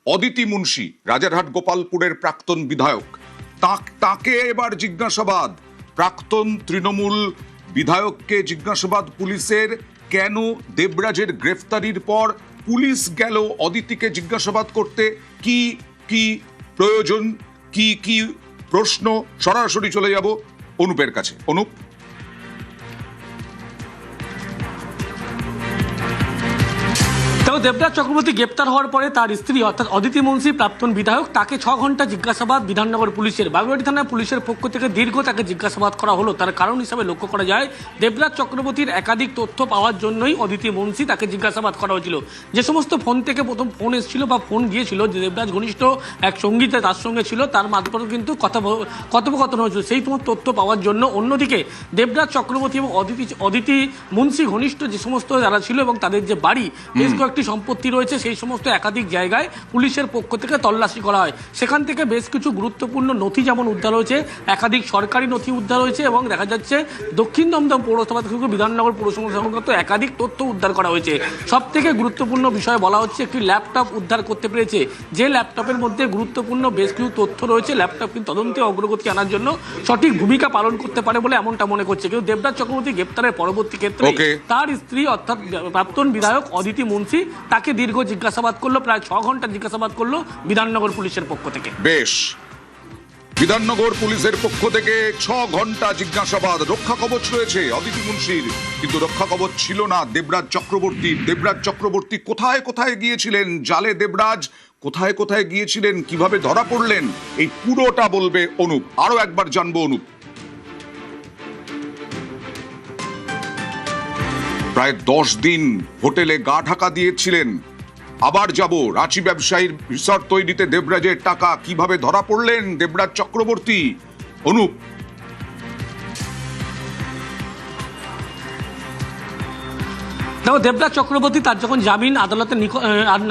অদিতি মুন্সি, রাজারহাট গোপালপুরের প্রাক্তন বিধায়ক, তাকে এবার জিজ্ঞাসাবাদ। প্রাক্তন তৃণমূল বিধায়ককে জিজ্ঞাসাবাদ পুলিশের। কেন দেবরাজের গ্রেফতারির পর পুলিশ গেল অদিতিকে জিজ্ঞাসাবাদ করতে? কি কি প্রয়োজন, কি কি প্রশ্ন? সরাসরি চলে যাব অনুপের কাছে। অনুপ, দেবরাজ চক্রবর্তী গ্রেপ্তার হওয়ার পরে তার স্ত্রী অর্থাৎ অদিতি মুন্সি, প্রাক্তন বিধায়ক, তাকে 6 ঘন্টা জিজ্ঞাসাবাদ বিধাননগর পুলিশের। বাগুইআটি থানার পুলিশের পক্ষ থেকে দীর্ঘ তাকে জিজ্ঞাসাবাদ করা হলো। তার কারণ হিসাবে লক্ষ্য করা যায়, দেবরাজ চক্রবর্তীর একাধিক তথ্য পাওয়ার জন্যই অদিতি মুন্সি তাকে জিজ্ঞাসাবাদ করা হয়েছিল। যে সমস্ত ফোন থেকে প্রথম ফোন এসেছিল বা ফোন গিয়েছিল, যে দেবরাজ ঘনিষ্ঠ এক সঙ্গী তার সঙ্গে ছিল, তার মাধ্যমে কিন্তু কথোপকথন হয়েছিল, সেই সমস্ত তথ্য পাওয়ার জন্য। অন্যদিকে দেবরাজ চক্রবর্তী এবং অদিতি মুন্সি ঘনিষ্ঠ যে সমস্ত যারা ছিল এবং তাদের যে বাড়ি, বেশ কয়েকটি সম্পত্তি রয়েছে, সেই সমস্ত একাধিক জায়গায় পুলিশের পক্ষ থেকে তল্লাশি করা হয়। সেখান থেকে বেশ কিছু গুরুত্বপূর্ণ নথি যেমন উদ্ধার হয়েছে, একাধিক সরকারি নথি উদ্ধার হয়েছে এবং দেখা যাচ্ছে দক্ষিণ দমদম পৌরসভা থেকে বিধাননগর পৌরসভা সংক্রান্ত একাধিক তথ্য উদ্ধার করা হয়েছে। সব থেকে গুরুত্বপূর্ণ বিষয় বলা হচ্ছে একটি ল্যাপটপ উদ্ধার করতে পেরেছে, যে ল্যাপটপের মধ্যে গুরুত্বপূর্ণ বেশ কিছু তথ্য রয়েছে। ল্যাপটপ কিন্তু তদন্তে অগ্রগতি আনার জন্য সঠিক ভূমিকা পালন করতে পারে বলে এমনটা মনে করছে। কিন্তু দেবরাজ চক্রবর্তী গ্রেপ্তারের পরবর্তী ক্ষেত্রে তার স্ত্রী অর্থাৎ প্রাক্তন বিধায়ক অদিতি মুন্সি তাকে দীর্ঘ জিজ্ঞাসাবাদ করলো, প্রায় 6 ঘন্টা জিজ্ঞাসাবাদ করলো বিধাননগর পুলিশের পক্ষ থেকে। বেশ, বিধাননগর পুলিশের পক্ষ থেকে 6 ঘন্টা জিজ্ঞাসাবাদ। রক্ষা কবচ রয়েছে অদিতি মুন্সির, কিন্তু রক্ষা কবচ ছিল না দেবরাজ চক্রবর্তীর। দেবরাজ চক্রবর্তী কোথায় কোথায় গিয়েছিলেন? জালে দেবরাজ কোথায় কোথায় গিয়েছিলেন, কিভাবে ধরা পড়লেন, এই পুরোটা বলবে অনুপ। আরো একবার জানবো অনুপ। প্রায় 10 দিন হোটেলে গা ঢাকা দিয়েছিলেন। আবার যাব, রাঁচি ব্যবসায়ীর রিসর্ট তৈরিতে দেবরাজের টাকা, কিভাবে ধরা পড়লেন দেবরাজ চক্রবর্তী? অনুপ, দেখো, দেবরাজ চক্রবর্তী তার যখন জামিন আদালতে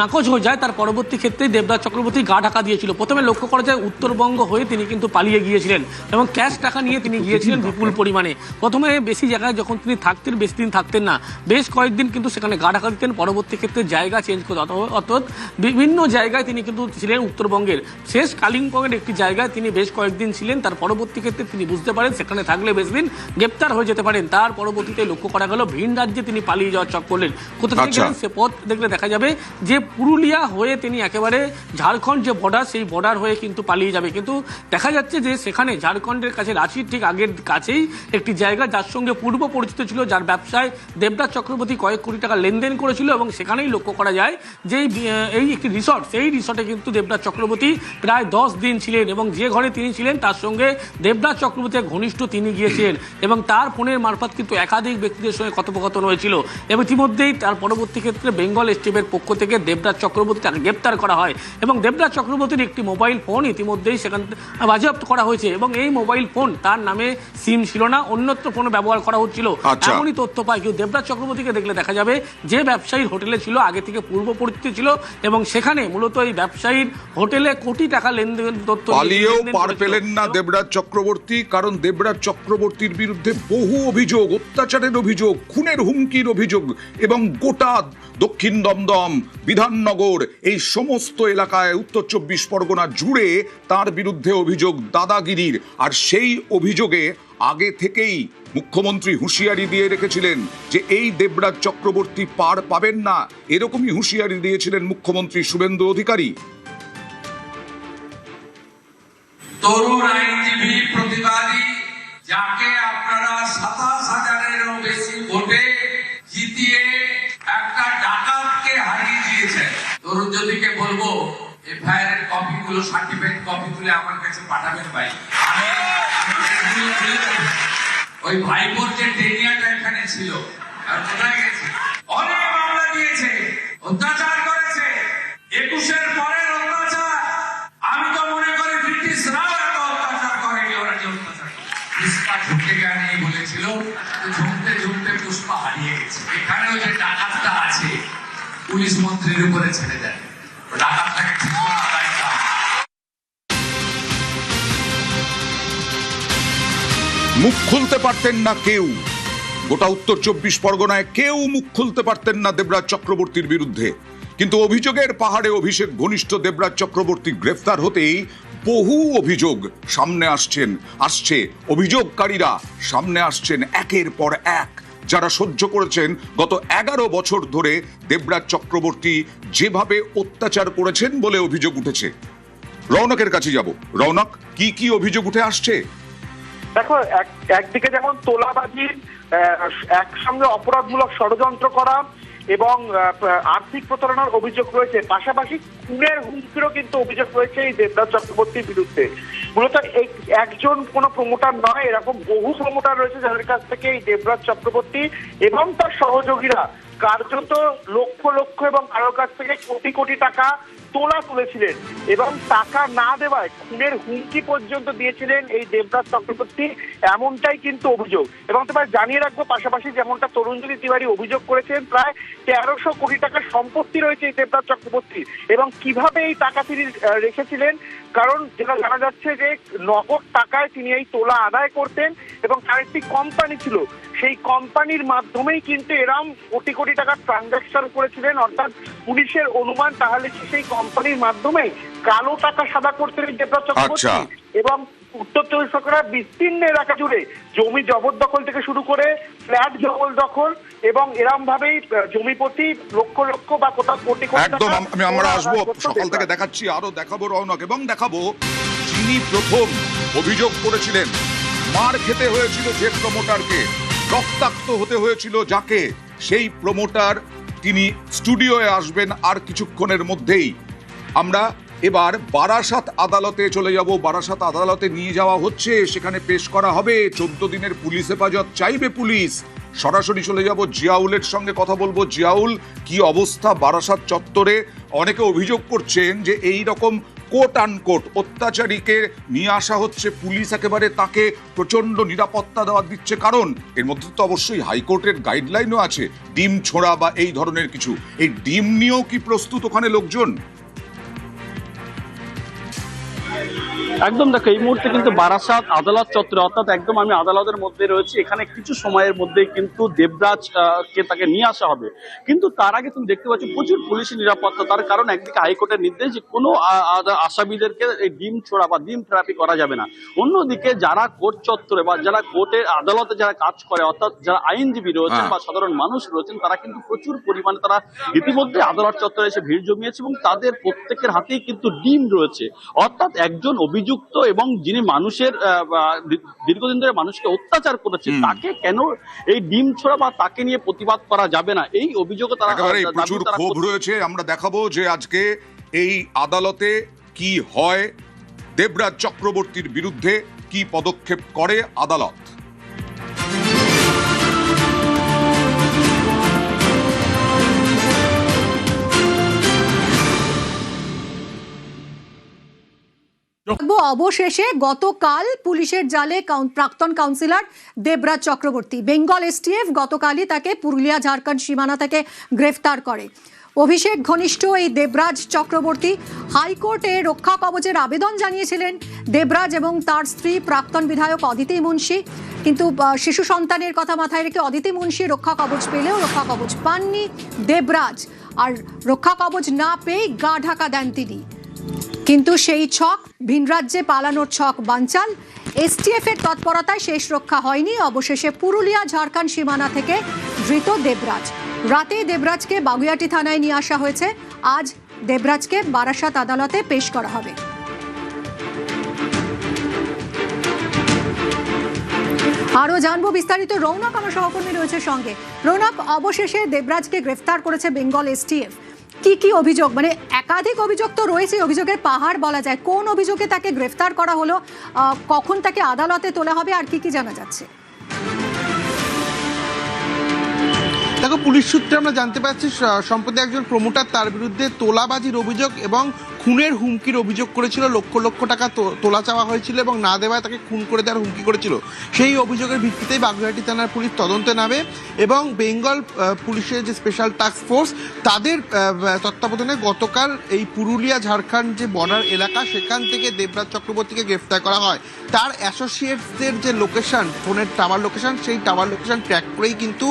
নাকচ হয়ে যায়, তার পরবর্তী ক্ষেত্রে দেবরাজ চক্রবর্তী গা ঢাকা দিয়েছিল। প্রথমে লক্ষ্য করা যায় উত্তরবঙ্গ হয়ে তিনি কিন্তু পালিয়ে গিয়েছিলেন এবং ক্যাশ টাকা নিয়ে তিনি গিয়েছিলেন বিপুল পরিমাণে। প্রথমে বেশি জায়গায় যখন তিনি থাকতেন, বেশি দিন থাকতেন না, বেশ কয়েকদিন কিন্তু সেখানে গা ঢাকা দিতেন। পরবর্তী ক্ষেত্রে জায়গা চেঞ্জ করতেন, অর্থাৎ বিভিন্ন জায়গায় তিনি কিন্তু ছিলেন। উত্তরবঙ্গের শেষ কালিম্পংয়ের একটি জায়গায় তিনি বেশ কয়েকদিন ছিলেন। তার পরবর্তী ক্ষেত্রে তিনি বুঝতে পারেন সেখানে থাকলে বেশ দিন গ্রেপ্তার হয়ে যেতে পারেন। তার পরবর্তীতে লক্ষ্য করা গেল ভিন রাজ্যে তিনি পালিয়ে যাওয়ার চক্র করলেন। কোথা থেকে গেলেন সে পথ দেখলে দেখা যাবে যে পুরুলিয়া হয়ে তিনি একেবারে ঝাড়খণ্ড যে বর্ডার, সেই বর্ডার হয়ে কিন্তু পালিয়ে যাবে। কিন্তু দেখা যাচ্ছে যে সেখানে ঝাড়খণ্ডের কাছে রাঁচির ঠিক আগের কাছেই একটি জায়গা, যার সঙ্গে পূর্ব পরিচিত ছিল, যার ব্যবসায় দেবরাজ চক্রবর্তী কয়েক কোটি টাকা লেনদেন করেছিল এবং সেখানেই লক্ষ্য করা যায় যে এই একটি রিসর্ট, সেই রিসর্টে কিন্তু দেবরাজ চক্রবর্তী প্রায় 10 দিন ছিলেন এবং যে ঘরে তিনি ছিলেন তার সঙ্গে দেবরাজ চক্রবর্তীর ঘনিষ্ঠ তিনি গিয়েছিলেন এবং তার ফোনের মারফত কিন্তু একাধিক ব্যক্তিদের সঙ্গে কথোপকথন হয়েছিল। এবং ইতিমধ্যেই তার পরবর্তী ক্ষেত্রে বেঙ্গল স্টেটের পক্ষ থেকে দেবরাজ চক্রবর্তী তাকে গ্রেপ্তার করা হয় এবং দেবরাজ চক্রবর্তীর একটি মোবাইল ফোন ইতিমধ্যেই সেখান বাজেয়াপ্ত করা হয়েছে এবং এই মোবাইল ফোন তার নামে সিম ছিল না, অন্যত্র ফোনে ব্যবহার করা হচ্ছিল, এমনই তথ্য পায়। কিন্তু দেবরাজ চক্রবর্তীকে দেখলে দেখা যাবে যে ব্যবসায়ীর হোটেলে ছিল, আগে থেকে পূর্ব পরিচিত ছিল এবং সেখানে মূলত এই ব্যবসায়ীর হোটেলে কোটি টাকা লেনদেন তথ্য পালিয়েও পার পেলেন না দেবরাজ চক্রবর্তী, কারণ দেবরাজ চক্রবর্তীর বিরুদ্ধে বহু অভিযোগ, অত্যাচারের অভিযোগ, খুনের হুমকির অভিযোগ এবং গোটা দক্ষিণ দমদম, বিধাননগর, এই সমস্ত এলাকায় উত্তর 24 পরগনা জুড়ে তার বিরুদ্ধে অভিযোগ দাদাগিরির। আর সেই অভিযোগে আগে থেকেই মুখ্যমন্ত্রী হুঁশিয়ারি দিয়ে রেখেছিলেন যে এই দেবরাজ চক্রবর্তী পার পাবেন না, এরকমই হুঁশিয়ারি দিয়েছিলেন মুখ্যমন্ত্রী শুভেন্দু অধিকারী। তরুণ আইনজীবী প্রতিবাদী যাকে আপনারা 27,000-এরও বেশি ভোটে জিতিয়ে একটা ডাকাতকে হারিয়ে দিয়েছেন। তরুণ জ্যোতিকে বলবো এফআইআর কপিগুলো, সার্টিফিকেট কপি তুলে আমার কাছে পাঠাবেন ভাই। ওই ভাইপোর যে টেনিয়াটা এখানে ছিল আর কোথায় গেছে? অনেক মামলা দিয়েছে, অত্যাচার করেছে, 21-এর পরের অত্যাচার। আমি তো মনে করি ব্রিটিশরাও এত অত্যাচার করেনি, ওরা যে অত্যাচার পুষ্পা ঝুঁকে গেছে বলেছিল, ঝুঁকতে ঝুঁকতে পুষ্পা হারিয়ে গেছে। এখানেও যে ডাকাতটা আছে পুলিশ মন্ত্রীর উপরে ছেড়ে দেয়, ডাকাতটাকে ঠিক করা দায়িত্ব। মুখ খুলতে পারতেন না কেউ, গোটা উত্তর 24 পরগনায় কেউ মুখ খুলতে পারতেন না দেবরাজ চক্রবর্তীর বিরুদ্ধে। কিন্তু অভিযোগের পাহাড়ে অভিষেক ঘনিষ্ঠ দেবরাজ চক্রবর্তী গ্রেফতার হতেই বহু অভিযোগ সামনে আসছে অভিযোগকারীরা সামনে আসছেন একের পর এক, যারা সহ্য করেছেন গত 11 বছর ধরে দেবরাজ চক্রবর্তী যেভাবে অত্যাচার করেছেন বলে অভিযোগ উঠেছে। রৌনকের কাছে যাব। রৌনক, কি কি অভিযোগ উঠে আসছে? দেখো, একদিকে যেমন তোলাবাজির একসঙ্গে অপরাধমূলক ষড়যন্ত্র করা এবং আর্থিক প্রতারণার অভিযোগ রয়েছে, পাশাপাশি খুনের হুমকিরও কিন্তু অভিযোগ রয়েছে এই দেবরাজ চক্রবর্তীর বিরুদ্ধে। মূলত এই একজন কোনো প্রমোটার নয়, এরকম বহু প্রমোটার রয়েছে যাদের কাছ থেকে এই দেবরাজ চক্রবর্তী এবং তার সহযোগীরা কার্যত লক্ষ লক্ষ এবং কারোর কাছ থেকে কোটি কোটি টাকা তুলেছিলেন এবং টাকা না দেওয়ায় খুনের হুমকি পর্যন্ত দিয়েছিলেন এই দেবরাজ চক্রবর্তী, এমনটাই কিন্তু অভিযোগ। এবং তোমার জানিয়ে রাখবো, পাশাপাশি যেমনটা তরুণজ্যোতি তিওয়ারি অভিযোগ করেছেন, প্রায় 1300 কোটি টাকার সম্পত্তি রয়েছে এই দেবরাজ চক্রবর্তী। এবং কিভাবে এই টাকা তিনি রেখেছিলেন, কারণ যেটা জানা যাচ্ছে যে নগদ টাকায় তিনি এই তোলা আদায় করতেন এবং তার একটি কোম্পানি ছিল, সেই কোম্পানির মাধ্যমেই কিন্তু এরম কোটি কোটি টাকার ট্রানজাকশন করেছিলেন। অর্থাৎ পুলিশের অনুমান তাহলে সেই কোম্পানির মাধ্যমে কালো টাকা সাদা করতেন দেবরাজ চক্রবর্তী। এবং উত্তর চব্বিশ পরগনার বিস্তীর্ণ এলাকা জুড়ে জমি জবরদখল থেকে শুরু করে ফ্ল্যাট জবরদখল এবং এরম ভাবেই জমিপতি লক্ষ লক্ষ বা কোথাও কোটি কোটি একদম আমরা আসবো, সকাল থেকে দেখাচ্ছি, আরো দেখাবো রৌনক, এবং দেখাবো যিনি প্রথম অভিযোগ করেছিলেন। মার খেতে হয়েছিল যে প্রমোটারকে, রক্তাক্ত হতে হয়েছিল যাকে, সেই প্রমোটার তিনি স্টুডিওয়ে আসবেন আর কিছুক্ষণের মধ্যেই। আমরা এবার বারাসাত আদালতে চলে যাব। বারাসাত আদালতে নিয়ে যাওয়া হচ্ছে, সেখানে পেশ করা হবে। 14 দিনের পুলিশ হেফাজত চাইবে পুলিশ। সরাসরি চলে যাব, জিয়াউলের সঙ্গে কথা বলবো। জিয়াউল, কি অবস্থা বারাসাত চত্বরে? অনেকে অভিযোগ করছেন যে এই রকম কোট আনকোট অত্যাচারীকে নিয়ে আসা হচ্ছে, পুলিশ একেবারে তাকে প্রচন্ড নিরাপত্তা দেওয়া দিচ্ছে, কারণ এর মধ্যে তো অবশ্যই হাইকোর্টের গাইডলাইনও আছে, ডিম ছোড়া বা এই ধরনের কিছু। এই ডিম নিয়েও কি প্রস্তুত ওখানে লোকজন? একদম, দেখো এই মুহূর্তে কিন্তু বারাসাত আদালত চত্বরে, অর্থাৎ একদম আমি আদালতের মধ্যে রয়েছি। এখানে কিছু সময়ের মধ্যে কিন্তু দেবরাজ কে তাকে নিয়ে আসা হবে, কিন্তু তার আগে তুমি দেখতে পাচ্ছ প্রচুর পুলিশি নিরাপত্তা। তার কারণ একদিকে হাইকোর্টের নির্দেশ যে কোনো আসামিদেরকে এই ডিম ছোড়া বা ডিম থেরাপি করা যাবে না। অন্যদিকে যারা কোর্ট চত্বরে বা যারা কোর্টের আদালতে যারা কাজ করে, অর্থাৎ যারা আইনজীবী রয়েছেন বা সাধারণ মানুষ রয়েছেন, তারা কিন্তু প্রচুর পরিমাণে তারা ইতিমধ্যে আদালত চত্বরে এসে ভিড় জমিয়েছে এবং তাদের প্রত্যেকের হাতেই কিন্তু ডিম রয়েছে। অর্থাৎ একজন অভিযুক্ত এবং যিনি মানুষের দীর্ঘদিন ধরে মানুষকে অত্যাচার করেছে, তাকে কেন এই ডিম ছোড়া বা তাকে নিয়ে প্রতিবাদ করা যাবে না, এই অভিযোগে তারা প্রচুর ক্ষোভ রয়েছে। আমরা দেখাবো যে আজকে এই আদালতে কি হয়, দেবরাজ চক্রবর্তীর বিরুদ্ধে কি পদক্ষেপ করে আদালত। অবশেষে গতকাল পুলিশের জালে প্রাক্তন কাউন্সিলর দেবরাজ চক্রবর্তী, বেঙ্গল এসটিএফ গতকালই তাকে পুরুলিয়া ঝাড়খণ্ড সীমানা থেকে গ্রেফতার করে। অভিষেক ঘনিষ্ঠ এই দেবরাজ চক্রবর্তী হাইকোর্টে রক্ষা কবচের আবেদন জানিয়েছিলেন। দেবরাজ এবং তার স্ত্রী প্রাক্তন বিধায়ক অদিতি মুন্সি, কিন্তু শিশু সন্তানের কথা মাথায় রেখে অদিতি মুন্সি রক্ষা কবচ পেলেও রক্ষা কবচ পাননি দেবরাজ, আর রক্ষা কবচ না পেয়ে গা ঢাকা দেন তিনি। কিন্তু সেই ছক, ভিন রাজ্যে পালানোর ছক বানচাল। এসটিএফ এর তৎপরতায় শেষ রক্ষা হয়নি। অবশেষে পুরুলিয়া ঝাড়খণ্ড সীমানা থেকে ধৃত দেবরাজ। রাতে দেবরাজকে বাগুইআটি থানায় নিয়ে আসা হয়েছে। আজ দেবরাজকে বারাসাত আদালতে পেশ করা হবে। আরো জানবো বিস্তারিত। রৌনক আমার সহকর্মী রয়েছে সঙ্গে। রৌনক, অবশেষে দেবরাজকে গ্রেফতার করেছে বেঙ্গল এসটিএফ। কি কি অভিযোগ, মানে একাধিক অভিযোগ তো রয়েছে, অভিযোগের পাহাড় বলা যায়। কোন অভিযোগে তাকে গ্রেফতার করা হলো, কখন তাকে আদালতে তোলা হবে, আর কি কি জানা যাচ্ছে? দেখো, পুলিশ সূত্রে আমরা জানতে পারছি সম্প্রতি একজন প্রমোটার তার বিরুদ্ধে তোলাবাজির অভিযোগ এবং খুনের হুমকির অভিযোগ করেছিল। লক্ষ লক্ষ টাকা তোলা চাওয়া হয়েছিল এবং না দেওয়ায় তাকে খুন করে দেওয়ার হুমকি করেছিল। সেই অভিযোগের ভিত্তিতেই বাগুইআটি থানার পুলিশ তদন্তে নামে এবং বেঙ্গল পুলিশের যে স্পেশাল টাস্ক ফোর্স, তাদের তত্ত্বাবধানে গতকাল এই পুরুলিয়া ঝাড়খণ্ড যে বর্ডার এলাকা, সেখান থেকে দেবরাজ চক্রবর্তীকে গ্রেফতার করা হয়। তার অ্যাসোসিয়েটসদের যে লোকেশন, ফোনের টাওয়ার লোকেশন, সেই টাওয়ার লোকেশন ট্র্যাক করেই কিন্তু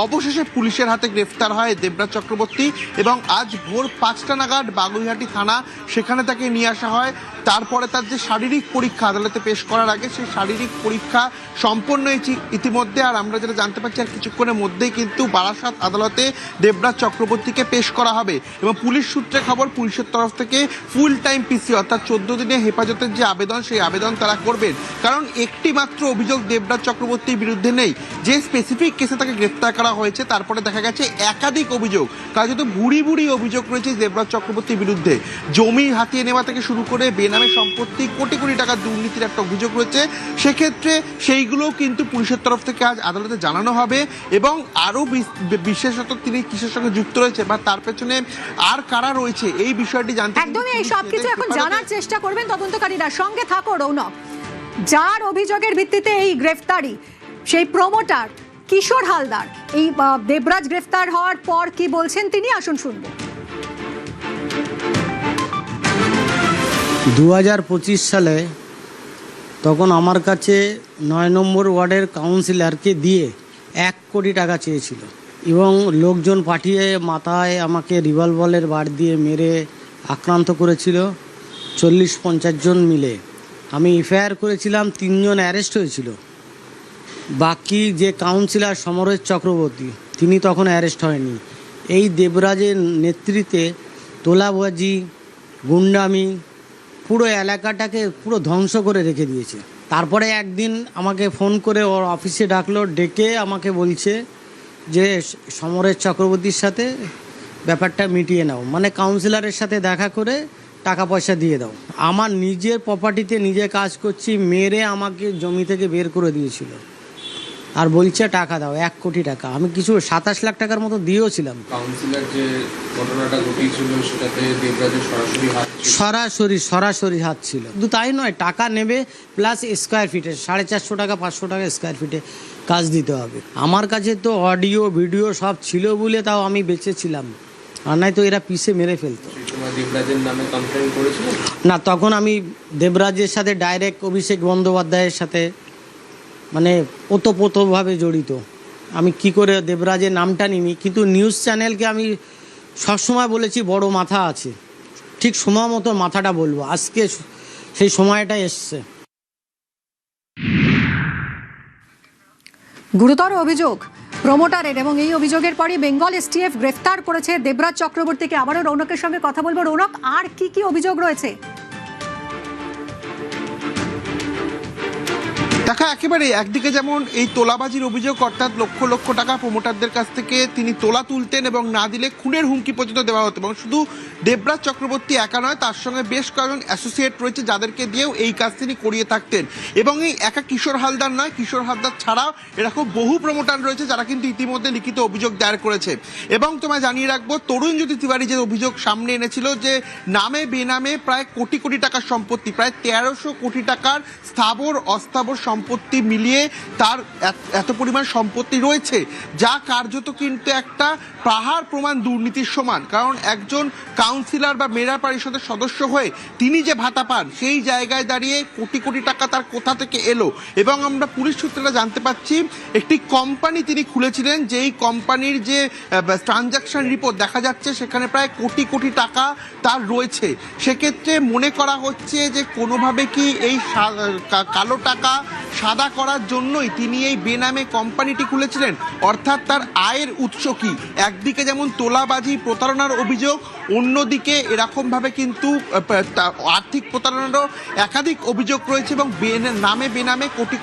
অবশেষে পুলিশ পুলিশের হাতে গ্রেফতার হয় দেবরাজ চক্রবর্তী এবং আজ ভোর 5টা নাগাদ বাগুইহাটি থানা সেখানে তাকে নিয়ে আসা হয়। তারপরে তার যে শারীরিক পরীক্ষা আদালতে পেশ করার আগে সেই শারীরিক পরীক্ষা সম্পন্ন হয়েছে ইতিমধ্যে। আর আমরা যেটা জানতে পারছি আর কিছুক্ষণের মধ্যেই কিন্তু বারাসাত আদালতে দেবরাজ চক্রবর্তীকে পেশ করা হবে এবং পুলিশ সূত্রে খবর পুলিশের তরফ থেকে ফুল টাইম পিসি অর্থাৎ 14 দিনের হেফাজতের যে আবেদন সেই আবেদন তারা করবেন। কারণ একটি মাত্র অভিযোগ দেবরাজ চক্রবর্তীর বিরুদ্ধে নেই, যে স্পেসিফিক কেসে তাকে গ্রেফতার করা হয়েছে তারপরে দেখা গেছে একাধিক অভিযোগ, কারণ যেহেতু ভুড়ি ভুড়ি অভিযোগ রয়েছে দেবরাজ চক্রবর্তীর বিরুদ্ধে। জমি হাতিয়ে নেওয়া থেকে শুরু করে বেনামে সম্পত্তি, কোটি কোটি টাকা দুর্নীতির একটা অভিযোগ রয়েছে। সেক্ষেত্রে সেইগুলোও কিন্তু পুলিশের তরফ থেকে আজ আদালতে জানানো হবে এবং আরও বিশেষত তিনি কিসের সঙ্গে যুক্ত রয়েছে বা তার পেছনে আর কারা রয়েছে এই বিষয়টি জানতে একদমই এই সব কিছু এখন জানার চেষ্টা করবেন তদন্তকারীরা। সঙ্গে থাকো রৌনক। যার অভিযোগের ভিত্তিতে এই গ্রেফতারি, সেই প্রমোটার কিশোর হালদার, এই দেবরাজ গ্রেফতার হওয়ার পর কি বলছেন তিনি, আসুন শুনবো। 2025 সালে তখন আমার কাছে 9 নম্বর ওয়ার্ডের কাউন্সিলরকে দিয়ে 1 কোটি টাকা চেয়েছিল এবং লোকজন পাঠিয়ে মাথায় আমাকে রিভলভারের বাড় দিয়ে মেরে আক্রান্ত করেছিল 40-50 জন মিলে। আমি এফআইআর করেছিলাম, 3 জন অ্যারেস্ট হয়েছিল। বাকি যে কাউন্সিলর সমরেশ চক্রবর্তী তিনি তখন অ্যারেস্ট হয়নি। এই দেবরাজের নেতৃত্বে তোলাবাজি, গুন্ডামি পুরো এলাকাটাকে পুরো ধ্বংস করে রেখে দিয়েছে। তারপরে একদিন আমাকে ফোন করে ওর অফিসে ডাকলো, ডেকে আমাকে বলছে যে সমরেশ চক্রবর্তীর সাথে ব্যাপারটা মিটিয়ে নাও, মানে কাউন্সিলরের সাথে দেখা করে টাকা পয়সা দিয়ে দাও। আমার নিজের প্রপার্টিতে নিজে কাজ করছি, মেরে আমাকে জমি থেকে বের করে দিয়েছিল আর বলছে টাকা দাও, 1 কোটি টাকা। আমি কিছু 27 লাখ টাকার মতো দিয়েওছিলাম। কাউন্সিলর যে ঘটনাটা ঘটিয়েছিল সেটাতে দেবরাজের সরাসরি হাত ছিল? সরাসরি হাত ছিল। শুধু তাই নয়, টাকা নেবে প্লাস স্কোয়ার ফিটে 450 টাকা 500 টাকা স্কোয়ার ফিটে কাজ দিতে হবে। আমার কাছে তো অডিও ভিডিও সব ছিল বলে তাও আমি বেঁচেছিলাম, আর নাই তো এরা পিষে মেরে ফেলতো। দেবরাজের নামে কমপ্লেন করেছিল না, তখন আমি দেবরাজের সাথে ডাইরেক্ট অভিষেক বন্দ্যোপাধ্যায়ের সাথে মানে ওতপ্রোতভাবে জড়িত। আমি কি করে দেবরাজের নামটা নিনি, কিন্তু নিউজ চ্যানেলকে আমি সবসময় বলেছি বড় মাথা আছে, ঠিক সময় মতো মাথাটা বলবো। আজকে সেই সময়টা এসছে। গুরুতর অভিযোগ প্রমোটারের এবং এই অভিযোগের পরই বেঙ্গল এসটিএফ গ্রেফতার করেছে দেবরাজ চক্রবর্তীকে। আবারও রৌনকের সঙ্গে কথা বলবো। রৌনক, আর কি কি অভিযোগ রয়েছে? দেখা একেবারে একদিকে যেমন এই তোলাবাজির অভিযোগ, অর্থাৎ লক্ষ লক্ষ টাকা প্রমোটারদের কাছ থেকে তিনি তোলা তুলতেন এবং না দিলে খুনের হুমকি পর্যন্ত দেওয়া হতো। এবং শুধু দেবরাজ চক্রবর্তী একা নয়, তার সঙ্গে বেশ কয়েকজন অ্যাসোসিয়েট রয়েছে যাদেরকে দিয়েও এই কাজ তিনি করিয়ে থাকতেন। এবং এই একা কিশোর হালদার নয়, কিশোর হালদার ছাড়াও এরকম বহু প্রমোটার রয়েছে যারা কিন্তু ইতিমধ্যে লিখিত অভিযোগ দায়ের করেছে। এবং তোমায় জানিয়ে রাখবো, তরুণজ্যোতি তিওয়ারি যে অভিযোগ সামনে এনেছিল যে নামে বেনামে প্রায় কোটি কোটি টাকার সম্পত্তি, প্রায় 1300 কোটি টাকার স্থাবর অস্থাবর সম্পত্তি মিলিয়ে তার এত পরিমাণ সম্পত্তি রয়েছে, যা কার্যত কিন্তু একটা পাহাড় প্রমাণ দুর্নীতির সমান। কারণ একজন কাউন্সিলর বা মেয়র পরিষদের সদস্য হয়ে তিনি যে ভাতা পান, সেই জায়গায় দাঁড়িয়ে কোটি কোটি টাকা তার কোথা থেকে এলো। এবং আমরা পুলিশ সূত্রে জানতে পাচ্ছি একটি কোম্পানি তিনি খুলেছিলেন, যেই কোম্পানির যে ট্রানজাকশন রিপোর্ট দেখা যাচ্ছে সেখানে প্রায় কোটি কোটি টাকা তার রয়েছে। সেক্ষেত্রে মনে করা হচ্ছে যে কোনোভাবে কি এই কালো টাকা সাদা করার জন্যই তিনি এই বেনামে কোম্পানিটি খুলেছিলেন। অর্থাৎ তার আয়ের উৎস কি? একদিকে যেমন তোলাবাজি প্রতারণার অভিযোগ, অন্যদিকে এরকমভাবে কিন্তু আর্থিক প্রতারণারও একাধিক অভিযোগ রয়েছে এবং নামে বেনামে কোটি